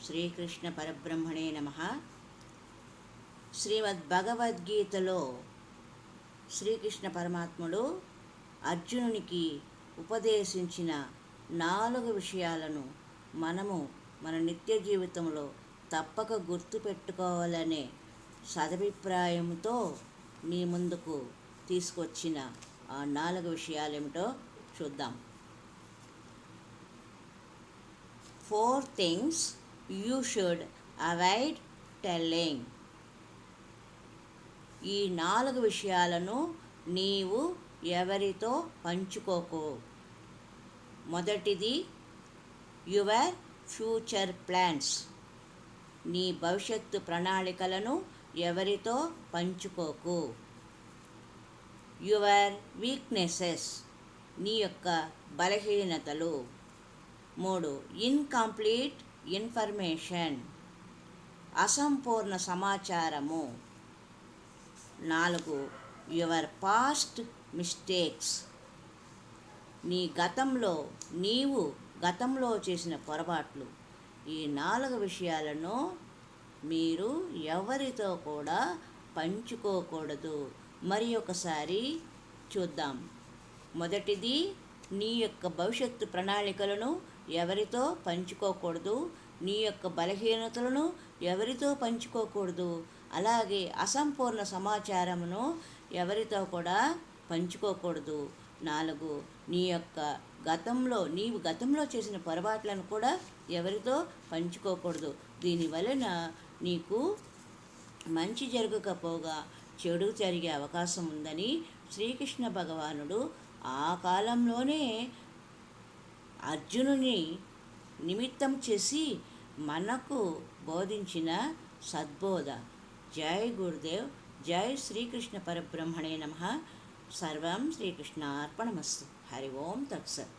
శ్రీకృష్ణ పరబ్రహ్మణే నమః. శ్రీమద్భగవద్గీతలో శ్రీకృష్ణ పరమాత్ముడు అర్జునునికి ఉపదేశించిన 4 విషయాలను మనము మన నిత్య జీవితంలో తప్పక గుర్తుపెట్టుకోవాలనే సదభిప్రాయంతో మీ ముందుకు తీసుకొచ్చిన ఆ 4 విషయాలేమిటో చూద్దాం. 4 things you should avoid telling. ఈ 4 విషయాలను నీవు ఎవరితో పంచుకోకు. మొదటిది, యువర్ ఫ్యూచర్ ప్లాన్స్. నీ భవిష్యత్తు ప్రణాళికలను ఎవరితో పంచుకోకు. Your weaknesses. నీ యొక్క బలహీనతలు. 3, ఇన్కంప్లీట్ ఇన్ఫర్మేషన్. అసంపూర్ణ సమాచారము. 4, యువర్ పాస్ట్ మిస్టేక్స్. నీవు గతంలో చేసిన పొరపాట్లు. ఈ 4 విషయాలను మీరు ఎవరితో కూడా పంచుకోకూడదు. మరి ఒకసారి చూద్దాం. మొదటిది, నీ యొక్క భవిష్యత్తు ప్రణాళికలను ఎవరితో పంచుకోకూడదు. నీ యొక్క బలహీనతలను ఎవరితో పంచుకోకూడదు. అలాగే అసంపూర్ణ సమాచారమును ఎవరితో కూడా పంచుకోకూడదు. 4, నీవు గతంలో చేసిన పొరపాట్లను కూడా ఎవరితో పంచుకోకూడదు. దీనివలన నీకు మంచి జరగకపోగా చెడు జరిగే అవకాశం ఉందని శ్రీకృష్ణ భగవానుడు ఆ కాలంలోనే అర్జునుని నిమిత్తం చేసి మనకు బోధించిన సద్బోధ. జై గురుదేవ్. జై శ్రీకృష్ణ పరబ్రహ్మణే నమః. సర్వం శ్రీకృష్ణార్పణమస్తు. హరి ఓం తత్సత్.